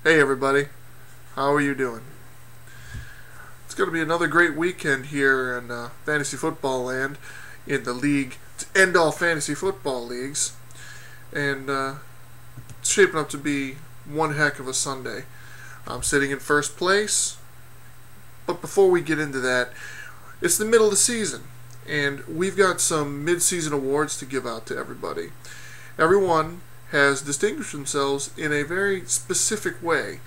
Hey everybody, how are you doing? It's going to be another great weekend here in fantasy football land in the league to end all fantasy football leagues, and it's shaping up to be one heck of a Sunday. I'm sitting in first place, but before we get into that, it's the middle of the season, and we've got some mid-season awards to give out to everybody. Everyone has distinguished themselves in a very specific way,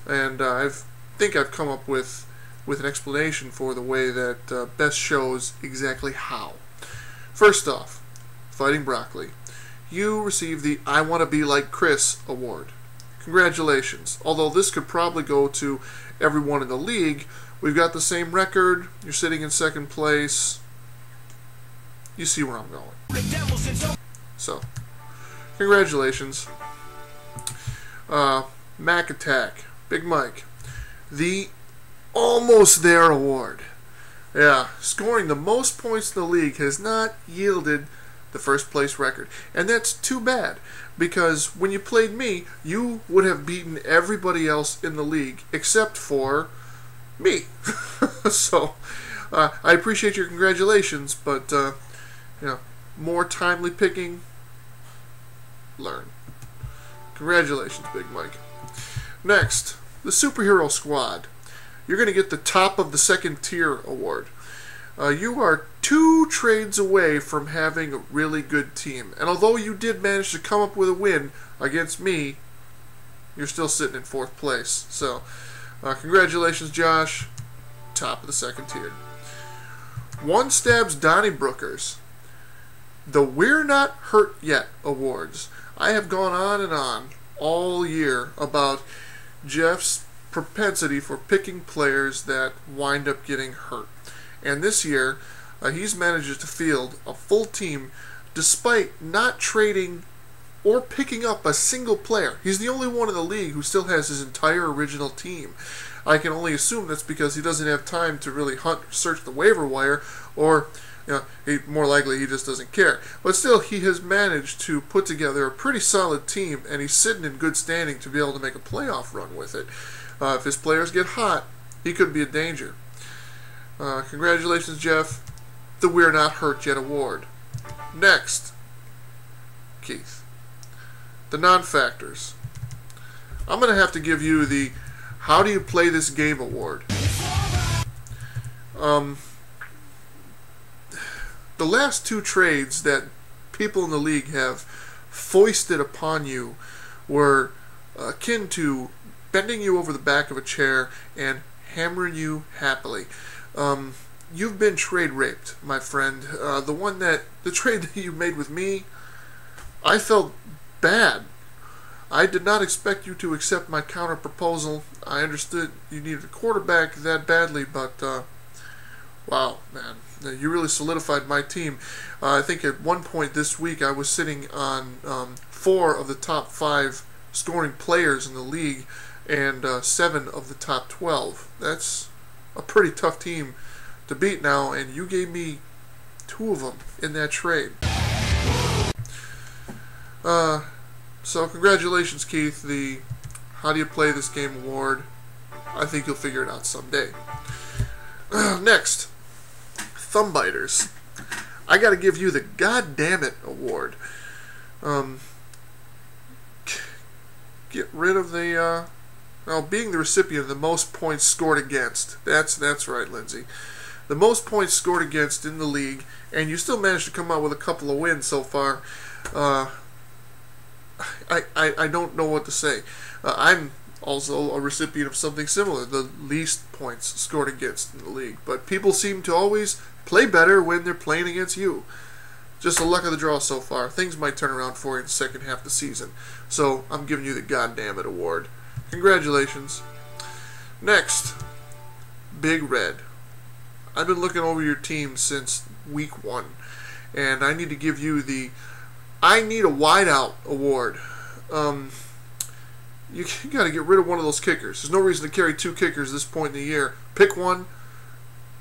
and I think I've come up with an explanation for the way that best shows exactly how. First off, Fighting Broccoli, you received the I Want to Be Like Chris award. Congratulations. Although this could probably go to everyone in the league, we've got the same record, you're sitting in second place. You see where I'm going. So, congratulations. Mac Attack, Big Mike, the Almost There award. Yeah, scoring the most points in the league has not yielded the first place record. And that's too bad, because when you played me, you would have beaten everybody else in the league except for me. So, I appreciate your congratulations, but, more timely picking, learn. Congratulations, Big Mike. Next, the Superhero Squad. You're going to get the Top of the Second Tier award. You are 2 trades away from having a really good team. And although you did manage to come up with a win against me, you're still sitting in 4th place. So, congratulations, Josh. Top of the Second Tier. One Stabs Donnybrooker's. The We're Not Hurt Yet awards. I have gone on and on all year about Jeff's propensity for picking players that wind up getting hurt. And this year, he's managed to field a full team despite not trading or picking up a single player. He's the only one in the league who still has his entire original team. I can only assume that's because he doesn't have time to really search the waiver wire, or more likely he just doesn't care. But still, he has managed to put together a pretty solid team, and he's sitting in good standing to be able to make a playoff run with it. If his players get hot, he could be a danger. Congratulations, Jeff. The We're Not Hurt Yet award. Next, Keith. The Non-Factors. I'm going to have to give you the How Do You Play This Game award. The last 2 trades that people in the league have foisted upon you were akin to bending you over the back of a chair and hammering you happily. You've been trade raped, my friend. The trade that you made with me, I felt bad. I did not expect you to accept my counter proposal. I understood you needed a quarterback that badly, but wow, man. You really solidified my team. I think at one point this week I was sitting on 4 of the top 5 scoring players in the league and 7 of the top 12. That's a pretty tough team to beat now, and you gave me 2 of them in that trade. So congratulations, Keith. The How Do You Play This Game award. I think you'll figure it out someday. Next, Thumbbiters. I got to give you the God Damn It award. Get rid of the being the recipient of the most points scored against. That's right, Lindsay. The most points scored against in the league, and you still managed to come out with a couple of wins so far. I don't know what to say. I'm also a recipient of something similar, the least points scored against in the league. But people seem to always play better when they're playing against you. Just the luck of the draw so far. Things might turn around for you in the second half of the season. So I'm giving you the God Damn It award. Congratulations. Next, Big Red. I've been looking over your team since week 1, and I need to give you the I Need a Wideout award. You got to get rid of one of those kickers. There's no reason to carry 2 kickers this point in the year. Pick one,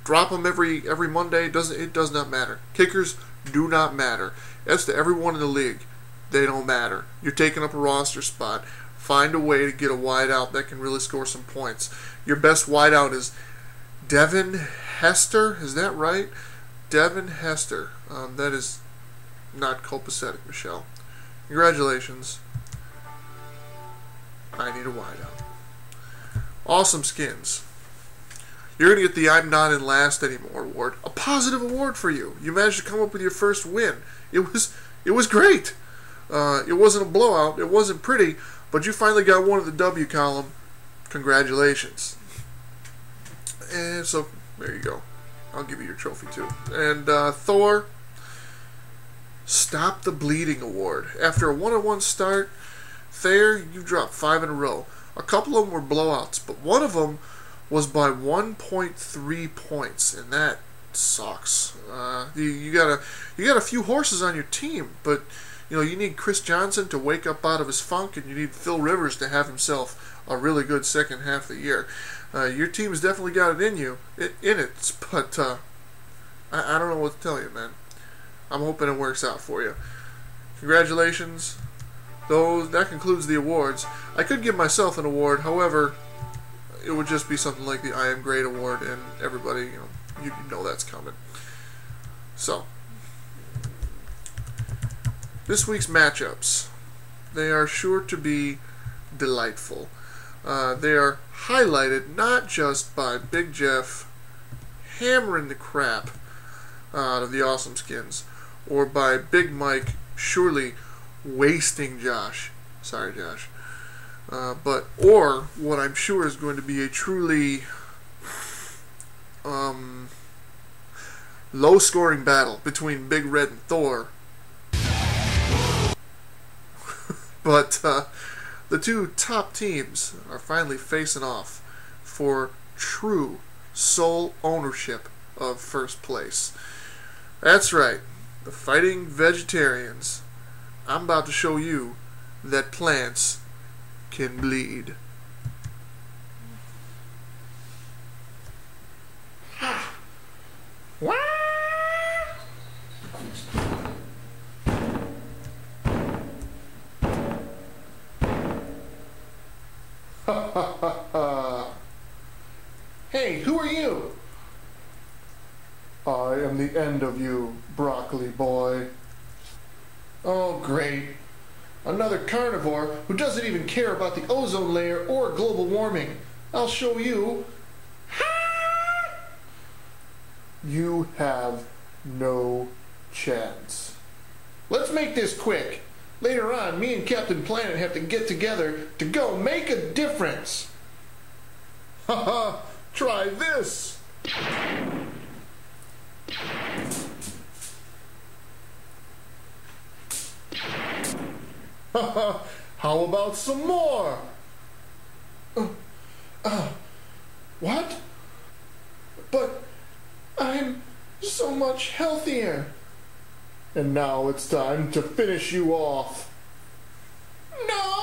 drop them every Monday. It does not matter. Kickers do not matter. As to everyone in the league, they don't matter. You're taking up a roster spot. find a way to get a wideout that can really score some points. Your best wideout is Devin Hester. Is that right? Devin Hester. That is not copacetic, Michelle. Congratulations. I need a wideout. Awesome skins. You're going to get the I'm Not in Last Anymore award. A positive award for you. You managed to come up with your first win. It was great. It wasn't a blowout. It wasn't pretty. But you finally got one of the W column. Congratulations. And so, there you go. I'll give you your trophy too. And Thor, Stop the Bleeding award. After a 1-on-1 start, Thayer, you dropped 5 in a row. A couple of them were blowouts, but one of them was by 1.3 points, and that sucks. You got a few horses on your team, but you need Chris Johnson to wake up out of his funk, and you need Phil Rivers to have himself a really good second half of the year. Your team's definitely got it in it, but I don't know what to tell you, man. I'm hoping it works out for you. Congratulations. That concludes the awards. I could give myself an award, however, it would just be something like the I Am Great award, and everybody, you know that's coming. So, this week's matchups, they are sure to be delightful. They are highlighted not just by Big Jeff hammering the crap out of the Awesome Skins, or by Big Mike surely wasting Josh. Sorry, Josh. Or what I'm sure is going to be a truly low-scoring battle between Big Red and Thor. But the two top teams are finally facing off for true sole ownership of first place. That's right, the Fighting Vegetarians. I'm about to show you that plants can bleed. Hey, who are you? I am the end of you, broccoli boy. Oh, great. Another carnivore who doesn't even care about the ozone layer or global warming. I'll show you. You have no chance. Let's make this quick. Later on, me and Captain Planet have to get together to go make a difference. Haha, try this. How about some more? What? But I'm so much healthier. And now it's time to finish you off. No!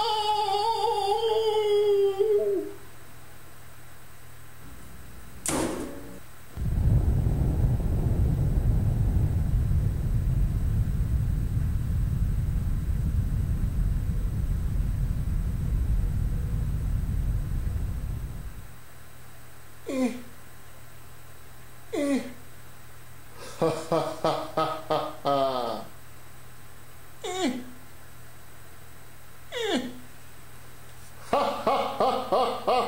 Ha ha ha ha ha ha. Ha ha ha ha ha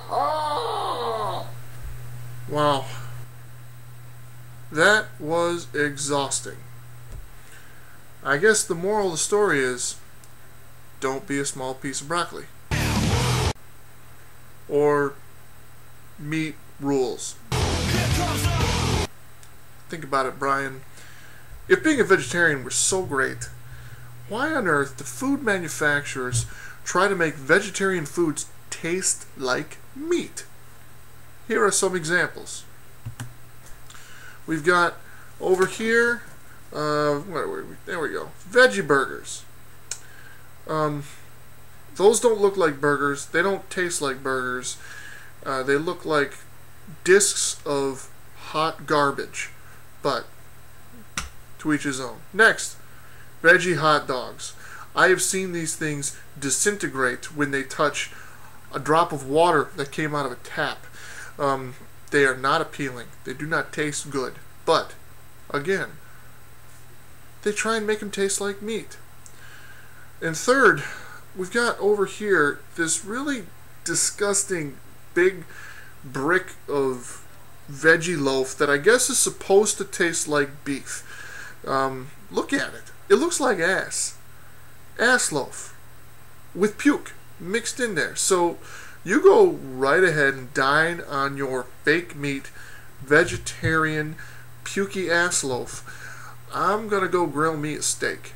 ha. Wow. That was exhausting. I guess the moral of the story is, don't be a small piece of broccoli. Or meat rules. Think about it, Brian. If being a vegetarian were so great, why on earth do food manufacturers try to make vegetarian foods taste like meat? Here are some examples. We've got over here, there we go, veggie burgers. Those don't look like burgers. They don't taste like burgers. They look like discs of hot garbage. But to each his own. Next, veggie hot dogs. I have seen these things disintegrate when they touch a drop of water that came out of a tap. They are not appealing. They do not taste good. But, again, they try and make them taste like meat. And third, we've got over here this really disgusting big brick of veggie loaf that I guess is supposed to taste like beef. Look at it. It looks like ass. Ass loaf. With puke mixed in there. So you go right ahead and dine on your fake meat, vegetarian, pukey ass loaf. I'm going to go grill me a steak.